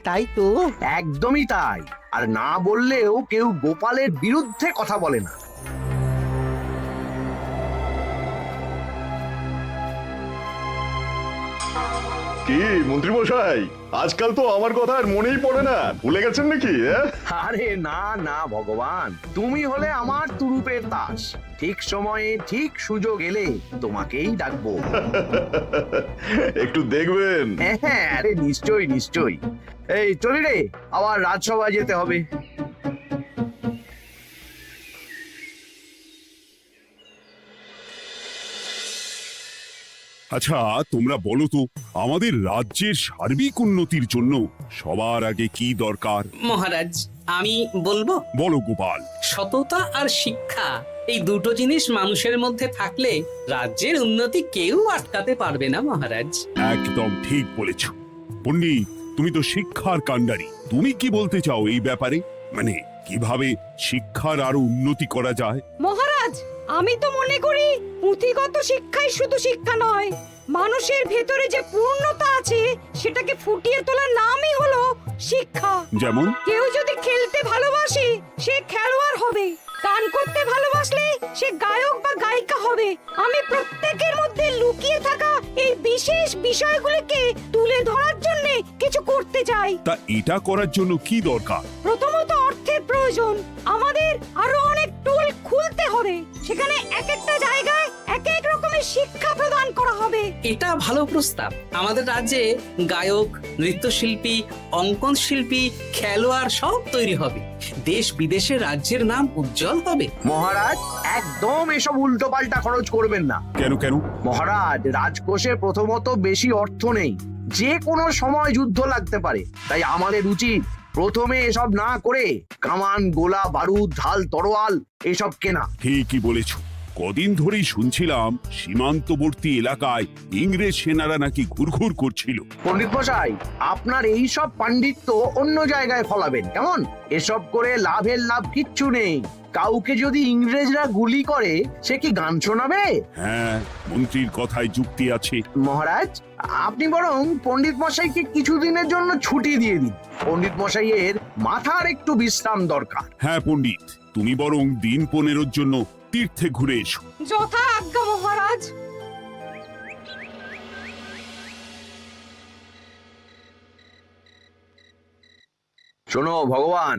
তাই তো। একদমই তাই। আর না বললেও কেউ গোপালের বিরুদ্ধে কথা বলে না। কি মন্ত্রী মশাই, আজকাল তো আমার কথা আর মনেই পড়ে না, ভুলে গেছেন নাকি? আরে না না ভগবান, তুমি হলে আমার তুরুপের তাস। ঠিক সময়ে ঠিক সুযোগ এলে তোমাকেই ডাকবো। একটু দেখবেন। হ্যাঁ, আরে নিশ্চয়ই নিশ্চয়ই। এই চলি রে, আবার রাজসভায় যেতে হবে। আচ্ছা তোমরা বলো তো, আমাদের রাজ্যের সার্বিক উন্নতির জন্য সবার আগে কি দরকার? মহারাজ, আমি বলবো, বলো গোপাল। সততা আর শিক্ষা, এই দুটো জিনিস মানুষের মধ্যে থাকলে রাজ্যের উন্নতি কেউ আটকাতে পারবে না মহারাজ। একদম ঠিক বলেছ পণ্ডিত, তুমি তো শিক্ষার কাণ্ডারি। তুমি কি বলতে চাও এই ব্যাপারে? মানে কিভাবে শিক্ষার আরো উন্নতি করা যায়? মহারাজ, আমি তো মনে করি পুঁথিগত শিক্ষাই শুধু শিক্ষা নয়, মানুষের ভেতরে যে পূর্ণতা আছে সেটাকে ফুটিয়ে তোলার নামই হলো শিক্ষা। যেমন? কেউ যদি খেলতে ভালোবাসে সে খেলোয়াড় হবে, গান করতে ভালোবাসলে সে গায়ক বা গায়িকা হবে। আমি প্রত্যেকের মধ্যে লুকিয়ে থাকা এই বিশেষ বিষয়গুলিকে তুলে ধরার জন্য কিছু করতে চাই। তা এটা করার জন্য কি দরকার? প্রথমত অর্থের প্রয়োজন। আমাদের আরো অনেক টুল খুলতে হবে, সেখানে এক একটা জায়গায় এক এক রকমের শিক্ষা প্রদান করা হবে। এটা ভালো প্রস্তাব। আমাদের রাজ্যে গায়ক, নৃত্যশিল্পী, অঙ্কন শিল্পী, খেলোয়াড় সব তৈরি হবে। দেশ বিদেশে রাজ্যের নাম উজ্জ্বল হবে। মহারাজ, একদম এসব উল্টো পাল্টা খরচ করবেন না। কেন কেন? মহারাজ, রাজকোষে প্রথমত বেশি অর্থ নেই, যে কোনো সময় যুদ্ধ লাগতে পারে। তাই আমাদের উচিত প্রথমে এসব না করে কামান, গোলা বারুদ, ঢাল, তরোয়াল এসব কেনা। ঠিকই বলেছ। কদিন ধরেই শুনছিলাম সীমান্তবর্তী এলাকায় ইংরেজ সেনারা নাকি ঘুরঘুর করছিল। পণ্ডিত মশাই, আপনার এই সব পাণ্ডিত্য অন্য জায়গায় ফলাবেন কেমন? এসব করে লাভের লাভ কিচ্ছু নেই। কাউকে যদি ইংরেজরা গুলি করে সে কি গান শোনাবে? হ্যাঁ, মন্ত্রীর কথায় যুক্তি আছে। মহারাজ, আপনি বরং পণ্ডিত মশাইকে কিছুদিনের জন্য ছুটি দিয়ে দিন। পণ্ডিত মশাইয়ের মাথার একটু বিশ্রাম দরকার। হ্যাঁ পণ্ডিত, তুমি বরং দিন 15 জন্য তীর্থে ঘুরে এসো। যথা আজ্ঞা মহারাজ। শোনো ভগবান,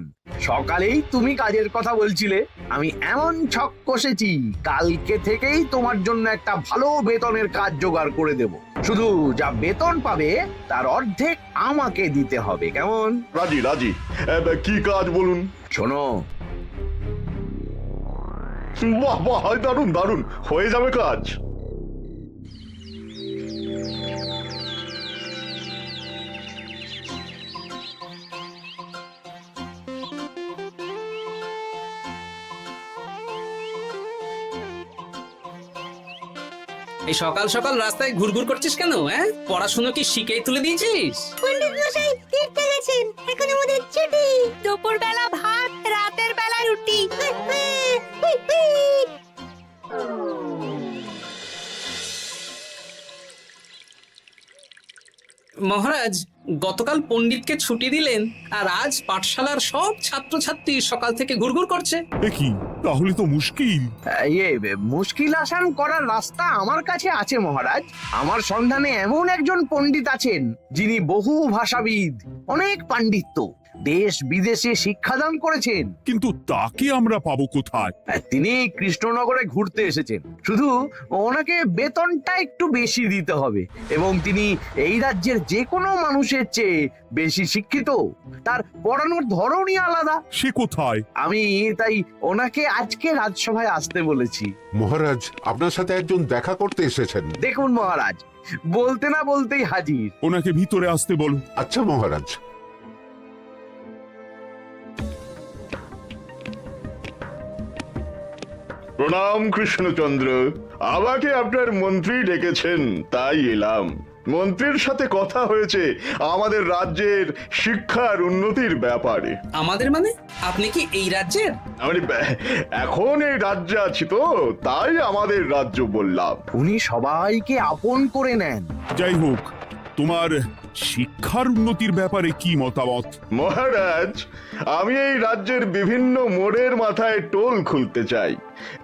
সকালেই তুমি কাজের কথা বলছিলে। আমি এমন ছক কষেছি, কালকে থেকেই তোমার জন্য একটা ভালো বেতনের কাজ জোগাড় করে দেব। শুধু যা বেতন পাবে তার অর্ধেক আমাকে দিতে হবে, কেমন? রাজি রাজি। কি কাজ বলুন? শোনো, বাহ বাহ, দারুণ দারুণ, হয়ে যাবে কাজ। এই সকাল সকাল রাস্তায় ঘুরঘুর করছিস কেন? হ্যাঁ, পড়াশুনো কি শিখেই তুলে দিয়েছিস? পণ্ডিত মশাই তীর্থে গেছেন, এখন আমাদের ছুটি। দুপুর বেলা ভাত, রাতের বেলা রুটি। মহারাজ, গতকাল পণ্ডিতকে ছুটি দিলেন আর আজ পাঠশালার সব ছাত্রছাত্রী সকাল থেকে ঘুরঘুর করছে। এ কি, তাহলে তো মুশকিল। মুশকিল আসান করার রাস্তা আমার কাছে আছে মহারাজ। আমার সন্ধানে এমন একজন পণ্ডিত আছেন যিনি বহু ভাষাবিদ, অনেক পাণ্ডিত্য, দেশ বিদেশে শিক্ষাদান করেছেন। কিন্তু তাকে আমরা পাবো কোথায়? তিনি কৃষ্ণনগরে ঘুরতে এসেছেন। শুধু ওনাকে বেতনটা একটু বেশি দিতে হবে, এবং তিনি এই রাজ্যের যে কোনো মানুষের চেয়ে বেশি শিক্ষিত। তার পড়ানোর ধরনই আলাদা। সে কোথায়? আমি তাই ওনাকে আজকে রাজসভায় আসতে বলেছি। মহারাজ, আপনার সাথে একজন দেখা করতে এসেছেন। দেখুন মহারাজ, বলতে না বলতেই হাজির। ওনাকে ভিতরে আসতে বলো। আচ্ছা মহারাজ। প্রণাম কৃষ্ণচন্দ্র, আমাকে আপনার মন্ত্রী ডেকেছেন, তাই এলাম। মন্ত্রীর সাথে কথা হয়েছে আমাদের রাজ্যের শিক্ষার উন্নতির ব্যাপারে। আমাদের মানে? আপনি কি এই রাজ্যের? মানে এখন এই রাজ্যে আছি তো, তাই আমাদের রাজ্য বললাম। উনি সবাইকে আপন করে নেন। যাই হোক, তোমার শিক্ষার উন্নতির ব্যাপারে কি মতামত? মহারাজ, আমি এই রাজ্যের বিভিন্ন মোড়ের মাথায় টোল খুলতে চাই।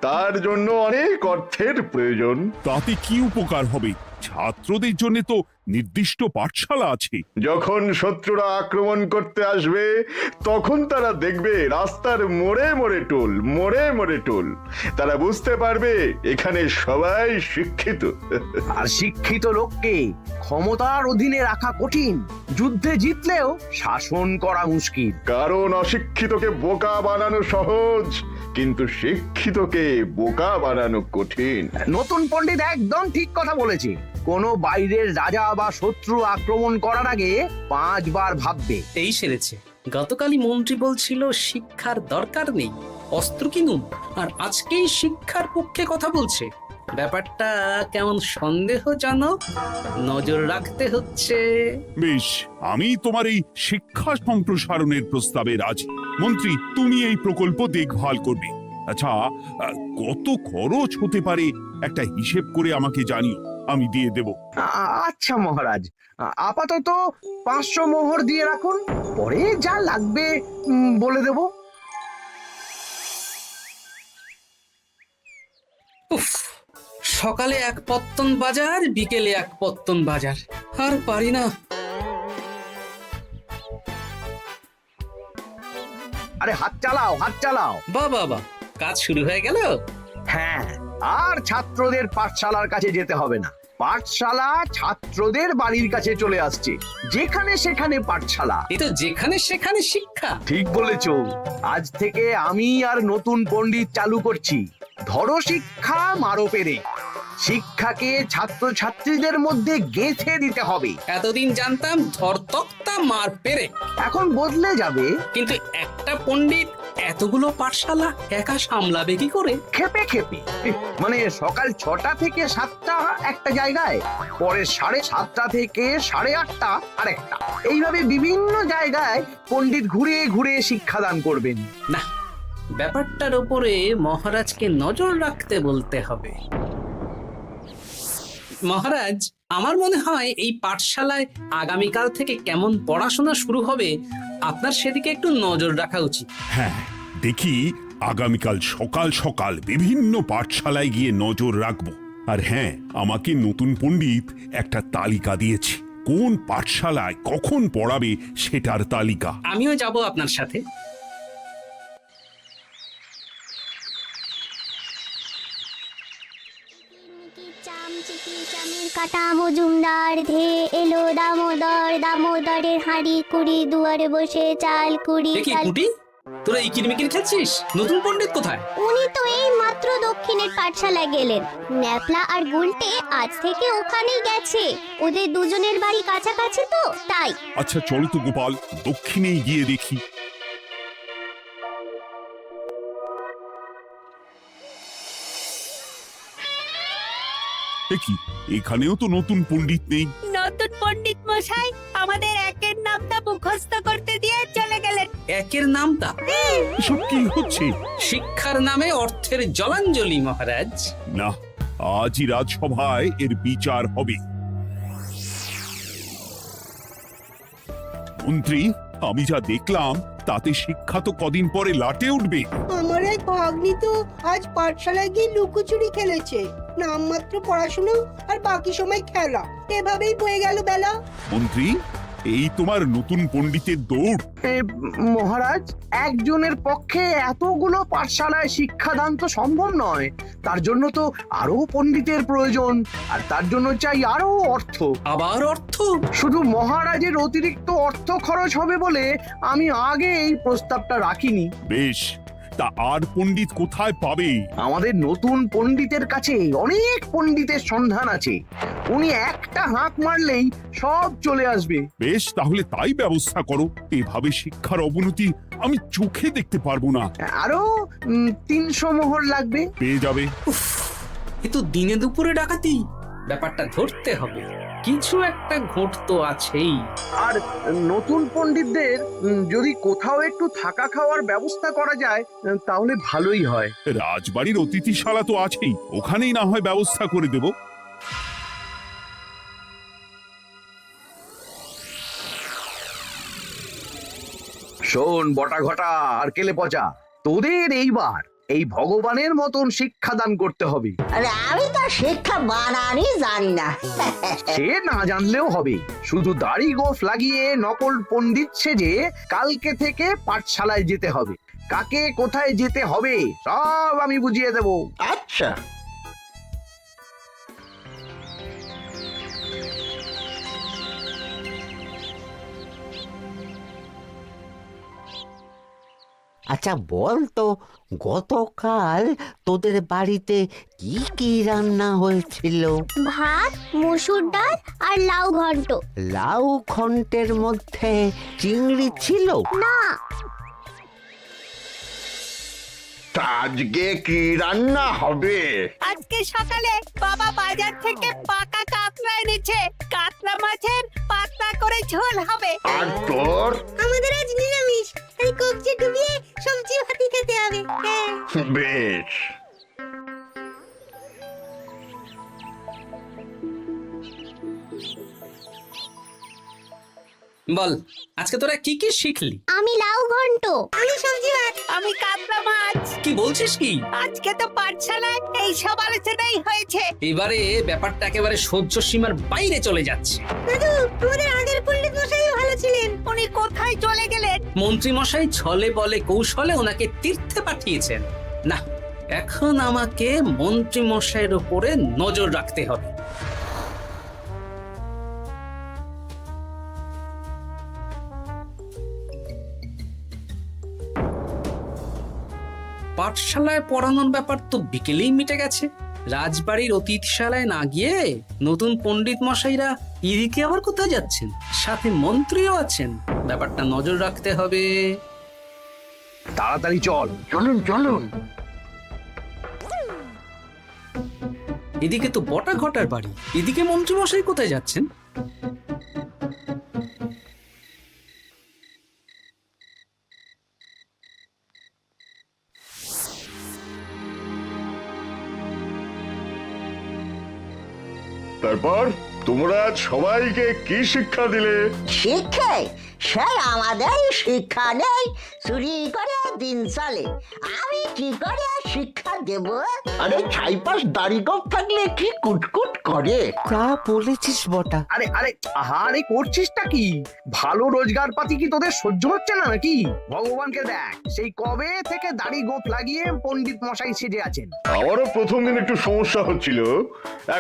তার জন্য অনেক অর্থের প্রয়োজন। তাতে কি উপকার হবে? ছাত্রদের জন্য তো নির্দিষ্ট পাঠশালা আছে। যখন শত্রুরা আক্রমণ করতে আসবে তখন তারা দেখবে রাস্তার মোড়ে মোড়ে টোল, মোড়ে মোড়ে টোল। তারা বুঝতে পারবে এখানে সবাই শিক্ষিত। আর শিক্ষিত লোককে ক্ষমতার অধীনে রাখা কঠিন, যুদ্ধে জিতলেও শাসন করা মুশকিল। কারণ অশিক্ষিতকে বোকা বানানো সহজ, কিন্তু শিক্ষিতকে বোকা বানানো কঠিন। নতুন পণ্ডিত একদম ঠিক কথা বলেছে। কোনো বাইরের রাজা বা শত্রু আক্রমণ করার আগে 5 বার ভাববে। এই সেরেছে। গতকালই মন্ত্রী বলছিল শিক্ষার দরকার নেই, অস্ত্র কিনুন, আর আজকেই শিক্ষার পক্ষে কথা বলছে। ব্যাপারটা কেমন সন্দেহজনক, নজর রাখতে হচ্ছে। বেশ, আমি তোমার এই শিক্ষা সম্প্রসারণের প্রস্তাবে রাজি। মন্ত্রী, তুমি এই প্রকল্প দেখভাল করবে। আচ্ছা, কত খরচ হতে পারে একটা হিসেব করে আমাকে জানিও, আমি দিয়ে দেব। আচ্ছা মহারাজ, আপাতত 500 মোহর দিয়ে রাখুন, পরে যা লাগবে বলে দেব। উফ, সকালে এক পত্তন বাজার, বিকেলে এক পত্তন বাজার, আর পারি না। আরে হাত চালাও, হাত চালাও। বাবা, কাজ শুরু হয়ে গেল। হ্যাঁ, আর ছাত্রদের পাঠশালার কাছে যেতে হবে না। পাঠশালা ছাত্রদের বাড়ির কাছে চলে আসছে। যেখানে সেখানে পাঠশালা। এই তো যেখানে সেখানে শিক্ষা। ঠিক বলেছো। আজ থেকে আমি আর নতুন পণ্ডিত চালু করছি। ধরো শিক্ষা, মারো পেরে। শিক্ষাকে ছাত্রছাত্রীদের মধ্যে গেঁথে দিতে হবে। এতদিন জানতাম ধরতক্তা মার পেরে, এখন বদলে যাবে। কিন্তু একটা পণ্ডিত এতগুলো পাঠশালা একা সামলাবে কি করে? খেপে খেপে। মানে সকাল 6টা থেকে 7টা একটা জায়গায়, পরে 7:30 থেকে 8:30 আরেকটা। এইভাবে বিভিন্ন জায়গায় পণ্ডিত ঘুরে ঘুরে শিক্ষাদান করবেন। না, ব্যাপারটার উপরে মহারাজকে নজর রাখতে বলতে হবে। মহারাজ, আমার মনে হয় এই পাঠশালায় আগামীকাল থেকে কেমন পড়াশোনা শুরু হবে, আপনার সেদিকে একটু নজর রাখা উচিত। হ্যাঁ, দেখি আগামীকাল সকাল সকাল বিভিন্ন পাঠশালায় গিয়ে নজর রাখবো। আর হ্যাঁ, আমাকে নতুন পণ্ডিত একটা তালিকা দিয়েছে, কোন পাঠশালায় কখন পড়াবে সেটার তালিকা। আমিও যাব আপনার সাথে। কাটা মজুমদার ধে এলো দামোদর, দামোদরের হাঁড়ি কুড়ি, দুয়ারে বসে চাল কুড়ি। দেখি কুটি, তোরা এই কিরমিকির খেলছিস? নতুন পণ্ডিত কোথায়? উনি তো এই মাত্র দক্ষিণের পাঠশালায় গেলেন। ন্যাপলা আর গুলটে আজ থেকে ওখানেই গেছে। ওদের দুজনের বাড়ি কাছাকাছি তো, তাই। আচ্ছা চলো তো গোপাল, দক্ষিণেই গিয়ে দেখি। দেখি এখানেও তো নতুন পণ্ডিত নেই। নতুন পণ্ডিত মশাই আমাদের একের নামটা মুখস্থ করতে দিয়ে চলে গেলেন। একের নামটা? এসব কি হচ্ছে? শিক্ষার নামে অর্থের জলাঞ্জলি মহারাজ। না, আজই রাজসভায় এর বিচার হবে। মন্ত্রী, আমি যা দেখলাম তাতে শিক্ষা তো কদিন পরে লাটে উঠবে। আমার এক ভাগ্নি তো আজ পাঠশালায় গিয়ে লুকোচুরি খেলেছে। নামমাত্র পড়াশোনা আর বাকি সময় খেলা, এভাবেই বয়ে গেল বেলা। মন্ত্রী, এই তোমার নতুন পণ্ডিতের দৌড়। মহারাজ, একজনের পক্ষে এতগুলো পাঠশালায় শিক্ষাদান তো সম্ভব নয়। তার জন্য তো আরো পণ্ডিতের প্রয়োজন, আর তার জন্য চাই আরো অর্থ। আবার অর্থ? শুধু মহারাজের অতিরিক্ত অর্থ খরচ হবে বলে আমি আগে এই প্রস্তাবটা রাখিনি। বেশ, তা আর পণ্ডিত কোথায় পাবে? আমাদের নতুন পণ্ডিতের কাছে অনেক পণ্ডিতের সন্ধান আছে। উনি একটা হাঁক মারলেই সব চলে আসবে। বেশ, তাহলে তাই ব্যবস্থা করো। এভাবে শিক্ষার অবনতি আমি চোখে দেখতে পারবো না। আরো 300 মোহর লাগবে। পেয়ে যাবে। এ তো দিনে দুপুরে ডাকাতি। ব্যাপারটা ধরতে হবে, কিছু একটা ঘট তো আছেই। আর নতুন পণ্ডিতদের যদি কোথাও একটু থাকা খাওয়ার ব্যবস্থা করা যায় তাহলে ভালোই হয়। রাজবাড়ির অতিথিশালা তো আছেই, ওখানেই না হয় ব্যবস্থা করে দেব। শোন বটা ঘটা আর কেলে পচা, তোদের এইবার এই ভগবানের মতন শিক্ষাদান করতে হবে। আরে আমি তো শিক্ষা বানানই জানি না। সে না জানলেও হবে, শুধু দাড়ি গোফ লাগিয়ে নকল পণ্ডিত সেজে কালকে থেকে পাঠশালায় যেতে হবে। কাকে কোথায় যেতে হবে সব আমি বুঝিয়ে দেব। আচ্ছা। আচ্ছা বল তো, গতকাল তোদের বাড়িতে কি কি রান্না হয়েছিল? ভাত, মসুর ডাল আর লাউ ঘন্ট। লাউ ঘন্টের মধ্যে চিংড়ি ছিল? না, আজকে কি রান্না হবে? আজকে সকালে বাবা বাজার থেকে পাকা কাতলা এনেছে। কাতলা মাছের পাতলা করে ঝোল হবে। আর তোর? আমাদের আজ নিরামিষ, তাই কবজি ডুবিয়ে সবজি ভাতি খেতে হবে। বেশ। বল, আজকে তোরা কি কি শিখলি? আমি লাউ ঘন্ট। আমি সবজি ভাত। আমি কাতলা মাছ। কি বলছিস কি? আজকে তো পাঠশালায় এই সব আলোচনাই হয়েছে। এবারে ব্যাপারটা একেবারে সহ্য সীমার বাইরে চলে যাচ্ছে। দাদু, আমাদের আগের পণ্ডিত মশাই ভালো ছিলেন। উনি কোথায় চলে গেলেন? মন্ত্রী মশাই ছলে বলে কৌশলে ওনাকে তীর্থে পাঠিয়েছেন। না, এখন আমাকে মন্ত্রী মশাইয়ের উপরে নজর রাখতে হবে। পাঠশালায় পড়ানোর ব্যাপার তো বিকেলেই মিটে গেছে। রাজবাড়ির অতিথিশালায় না গিয়ে নতুন পণ্ডিত মশাইরা এদিকে আবার কোথায় যাচ্ছেন? সাথে মন্ত্রীও আছেন, ব্যাপারটা নজর রাখতে হবে। তাড়াতাড়ি চল। চলুন চলুন। এদিকে তো বটা ঘটার বাড়ি, এদিকে মন্ত্রী মশাই কোথায় যাচ্ছেন? তারপর তোমরা সবাইকে কি শিক্ষা দিলে? শিক্ষা? সে আমাদের শিক্ষা নেই, চুরি করে দিন চলে। আমি কি করে শিক্ষা দেব? আরে ছাইপাশ দাড়ি গোঁফ থাকলে কি কুটকুট করে। যা বলেছিস বটা। আরে আরে আহারে করছিসটা কি? ভালো রোজগার পাতি কি তোদের সহ্য হচ্ছে না নাকি? ভগবানকে দেখ, সেই কবে থেকে দাড়ি গোঁফ লাগিয়ে পণ্ডিত মশাই সেজে আছেন। আমারও প্রথম দিন একটু সমস্যা হচ্ছিল,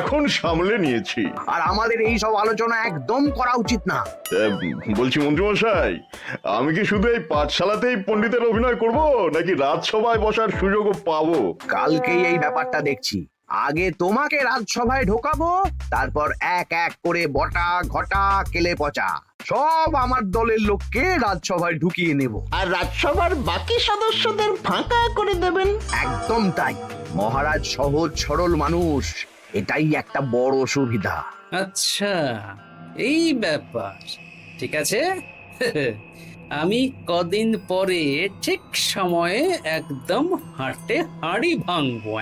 এখন সামলে নিয়েছি। আর আমাদের এই সব আলোচনা একদম করা উচিত না। বলছি মন্ত্রীমশাই, আমি কি শুধু এই পাঠশালাতেই পণ্ডিতের অভিনয় করব, নাকি রাজসভায় বসার সুযোগও পাবো? কালকেই এই ব্যাপারটা দেখছি। আগে তোমাকে রাজসভায় ঢোকাবো, তারপর এক এক করে বটা ঘটা কেলে পচা সব আমার দলের লোককে রাজসভায় ঢুকিয়ে নেব। আর রাজসভার বাকি সদস্যদের ফাঁকা করে দেবেন। একদম তাই। মহারাজ সহজ সরল মানুষ, এটাই একটা বড় সুবিধা। আচ্ছা, এই ব্যাপার। ঠিক আছে, আমি কদিন পরে ঠিক সময়ে একদম হাটে হাড়ি ভাঙবো।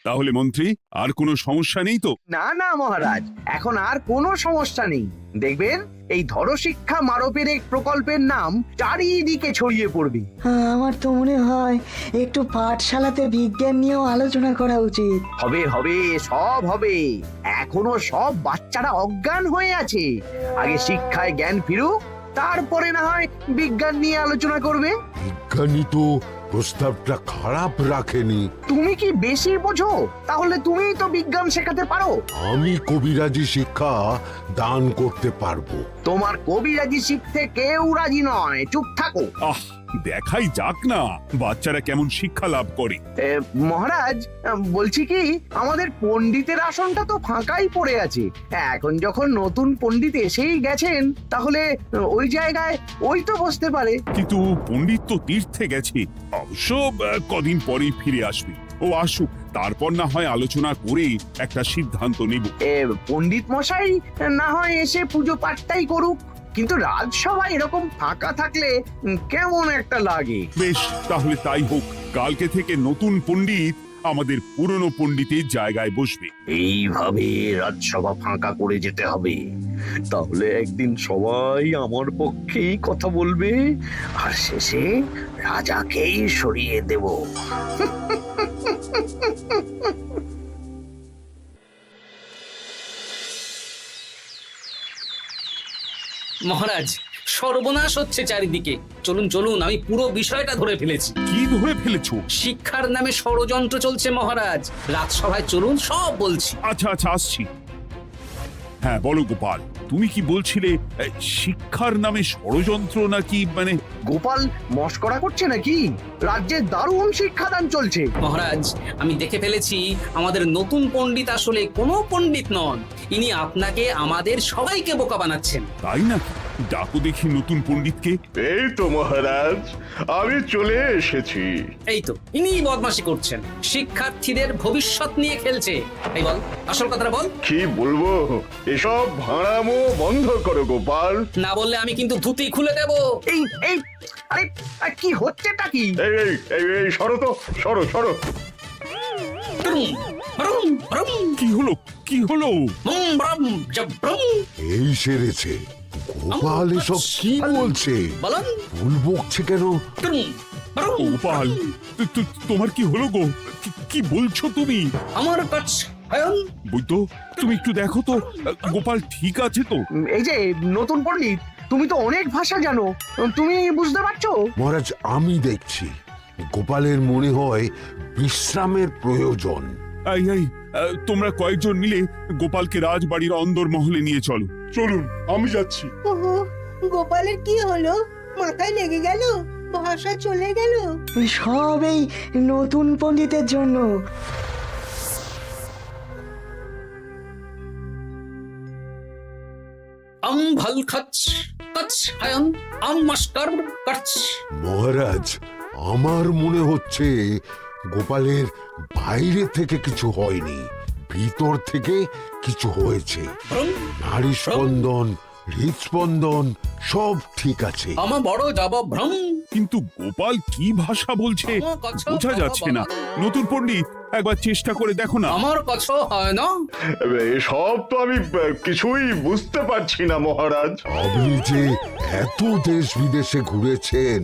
তাহলে মন্ত্রী, আর কোনো সমস্যা নেই তো? না না মহারাজ, এখন আর কোনো সমস্যা নেই। দেখবেন এই ধরশিক্ষা মারপের এক প্রকল্পের নাম চারিদিকে ছড়িয়ে পড়বে। আমার তো মনে হয় একটু পাঠশালাতে বিজ্ঞান নিয়েও আলোচনা করা উচিত। হবে হবে, সব হবে। এখনো সব বাচ্চারা অজ্ঞান হয়ে আছে। আগে শিক্ষায় জ্ঞান ফিরুক, তারপরে না হয় বিজ্ঞান নিয়ে আলোচনা করবে। বিজ্ঞানী তো প্রস্তাবটা খারাপ রাখেনি। তুমি কি বেশি বোঝো? তাহলে তুমিই তো বিজ্ঞান শেখাতে পারো। আমি কবিরাজি শিক্ষা দান করতে পারবো। তোমার কবিরাজি শিখতে কেউ রাজি নয়, চুপ থাকো। আহ, দেখাই যাক না বাচ্চারা কেমন শিক্ষা লাভ করে। মহারাজ, বলছি কি, আমাদের পণ্ডিতের আসনটা তো ফাঁকাই পড়ে আছে। এখন যখন নতুন পণ্ডিত এসেই গেছেন, তাহলে ওই জায়গায় ওই তো বসতে পারে। কিন্তু পণ্ডিত তো তীর্থে গেছে, অবশ্য কদিন পরেই ফিরে আসবে। ও আসুক, তারপর না হয় আলোচনা করে একটা সিদ্ধান্ত নেব। পণ্ডিত মশাই না হয় এসে পুজো পাঠটাই করুক, কিন্তু রাজসভা এরকম ফাঁকা থাকলে কেমন একটা লাগে। বেশ, তাহলে তাই হোক। কালকে থেকে নতুন পণ্ডিত আমাদের পুরনো পণ্ডিতের জায়গায় বসবে। এইভাবে রাজসভা ফাঁকা করে যেতে হবে, তাহলে একদিন সবাই আমার পক্ষেই কথা বলবে আর শেষে রাজাকেই সরিয়ে দেব। মহারাজ, সর্বনাশ হচ্ছে চারিদিকে। চলুন চলুন, আমি পুরো বিষয়টা ধরে ফেলেছি। কি ধরে ফেলেছো? শিক্ষার নামে ষড়যন্ত্র চলছে মহারাজ। রাজসভায় চলুন, সব বলছি। আচ্ছা আচ্ছা, আসছি। হ্যাঁ বলো গোপাল, তুমি কি বলছিলে শিক্ষার নামে ষড়যন্ত্র নাকি? মানে গোপাল মস্করা করছে নাকি? রাজ্যে দারুণ শিক্ষাদান চলছে। মহারাজ, আমি দেখে ফেলেছি আমাদের নতুন পণ্ডিত আসলে কোনো পণ্ডিত নন। ইনি আপনাকে, আমাদের সবাইকে বোকা বানাচ্ছেন। তাই নাকি? ডাকো দেখি নতুন পণ্ডিতকে। এই তো মহারাজ, আমি চলে এসেছি। এই তো ইনি বদমাশি করছেন, শিক্ষার্থীদের ভবিষ্যৎ নিয়ে খেলছে। এই বল, আসল কথাটা বল। কি বলবো, এসব ভাড়ামো বন্ধ করো গোপাল। না বললে আমি কিন্তু ধুতি খুলে দেব। এই এই আরে আরে, কি হচ্ছেটা কি? এই এই এই এই সরো তো, সরো সরো। ব্রুম, ব্রুম, ব্রুম, কি হলো? কি হলো? বুম, ব্রুম, জব, ব্রুম। এই সেরেছে। গোপাল এসব কি বলছে? বলুন। ভুল বকছে কেন? ব্রুম, ব্রুম, গোপাল, তোমার কি হলো গো? কি বলছো তুমি? আমার কাছে বৈদ্য, তুমি একটু দেখো তো গোপাল ঠিক আছে তো? এই যে নতুন পণ্ডিত, তুমি তো অনেক ভাষা জানো, তুমি বুঝতে পারছো? মহারাজ, আমি দেখছি গোপালের মনে হয় বিশ্রামের প্রয়োজন। এই এই, তোমরা কয়েকজন মিলে গোপালকে রাজবাড়ির অন্দর মহলে নিয়ে চলো। চলুন, আমি যাচ্ছি। ওহো, গোপালের কি হলো? মাথায় লেগে গেল? ভাষা চলে গেল? ওই সব এই নতুন পণ্ডিতের জন্য। ভাল খাচ কাচ হায়ন মাস্টার কাচ। মহারাজ, আমার মনে হচ্ছে গোপালের বাইরে থেকে কিছু হয়নি, ভিতর থেকে কিছু হয়েছে। নারী স্পন্দন, হৃদস্পন্দন সব ঠিক আছে। আমার বড় যাব ভ্রম। কিন্তু গোপাল কি ভাষা বলছে বোঝা যাচ্ছে না। নতুন পণ্ডিত, একবার চেষ্টা করে দেখো না। আমার কথা হয় না। এসব তো আমি কিছুই বুঝতে পারছি না মহারাজ। আপনি যে এত দেশ বিদেশে ঘুরেছেন,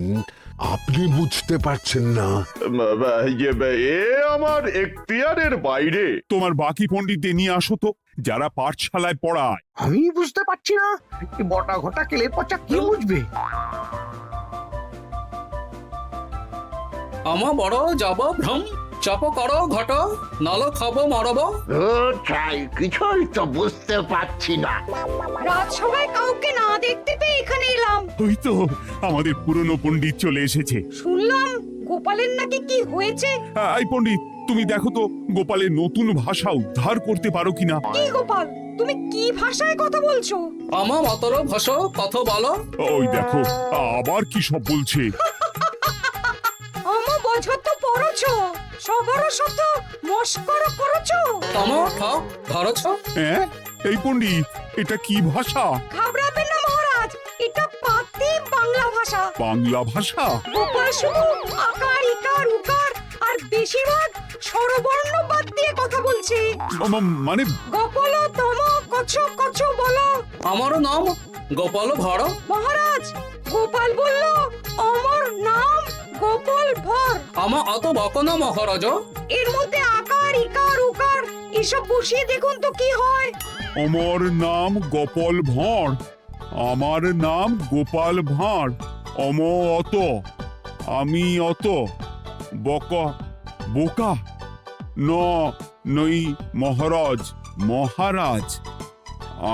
আপনি বুঝতে পারছেন না? এ আমার এখতিয়ারের বাইরে। তোমার বাকি পণ্ডিতদের নিয়ে আসো তো, যারা পাঠশালায় পড়ায়। আমি বুঝতে পারছি না, এই বটা ঘটা কেলে পচা কি বুঝবে? আমার বড় যাব ভ্রম। চপ করো ঘট, নল খাব মরব। কিছুই তো বুঝতে পারছি না। রাজসভায় কাউকে না দেখতে পেয়ে এখানে এলাম। ওই তো আমাদের পুরনো পণ্ডিত চলে এসেছে। শুনলাম গোপালের নাকি কি হয়েছে। এই পণ্ডিত, তুমি দেখো তো গোপালের নতুন ভাষা উদ্ধার করতে পারো কিনা। কি গোপাল, তুমি কি ভাষায় কথা বলছো? আমার মতর ভাষা কথা বলো। ওই দেখো আবার কি সব বলছে। আমো বোঝো তো পড়ছো, সবার সাথে মস্করা করছো। তমো ঠক ধরছ। হ্যাঁ, এই পণ্ডিত, এটা কি ভাষা? ঘাবড়াবেন না মহারাজ, এটা পাতি বাংলা ভাষা। বাংলা ভাষা? গোপাল শুধু আকার ইকার উকার আর বেশিরভাগ স্বরবর্ণ বাদ দিয়ে কথা বলছে। মানে গোপাল তম কছ কছ বলো। আমার নাম গোপাল ভর। মহারাজ, গোপাল বলল আমার নাম গোপাল ভর। আমার অত বকনা মহারাজ। এর মধ্যে আকার ইকার উকার এসব বসিয়ে দেখুন তো কি হয়। আমার নাম গোপাল ভাঁড়। আমার নাম গোপাল ভাঁড়। অত, আমি অত বকা বোকা নই মহারাজ। মহারাজ,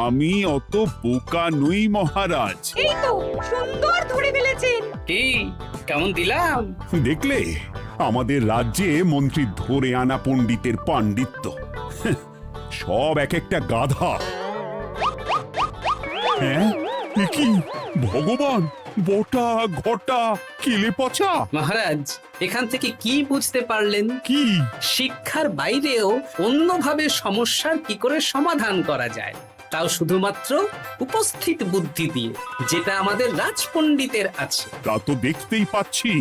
আমি অত বোকা নই মহারাজ। এই তো সুন্দর ধরে ফেলেছেন। কি কেমন দিলাম? দেখলে, আমাদের রাজ্যে মন্ত্রী ধরে আনা পণ্ডিতের পাণ্ডিত্য। সব এক একটা গাধা। হ্যাঁ, এ কি ভগবান, বটা ঘটা কেলে পচা। মহারাজ, এখান থেকে কি বুঝতে পারলেন? কি? শিক্ষার বাইরেও অন্যভাবে সমস্যার কি করে সমাধান করা যায়। তাও শুধুমাত্র উপস্থিত বুদ্ধি দিয়ে, যেটা আমাদের রাজপণ্ডিতের আছে। তা তো দেখতেই পাচ্ছি।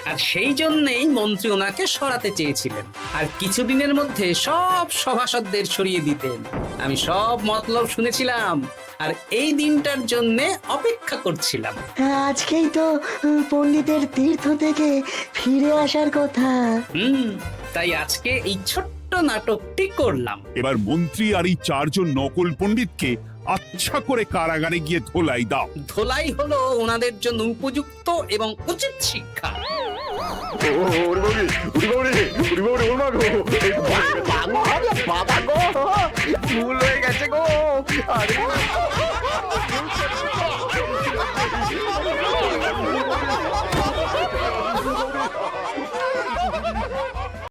আর সেই জন্যেই মন্ত্রী ওনাকে সরাতে চেয়েছিলেন, আর কিছুদিনের মধ্যে সব সভাসদদের সরিয়ে দিতেন। আমি সব মতলব শুনেছিলাম, আর এই দিনটার জন্যে অপেক্ষা করছিলাম। আজকেই তো পণ্ডিতের তীর্থ থেকে ফিরে আসার কথা। তাই আজকে এই ছোট্ট নাটকটি করলাম। এবার মন্ত্রী আর এই 4 জন নকল পণ্ডিতকে আচ্ছা করে কারাগারে গিয়ে ধোলাই দাও। ধোলাই হলো ওনাদের জন্য উপযুক্ত এবং উচিত শিক্ষা। ভুল হয়ে গেছে গো। আরে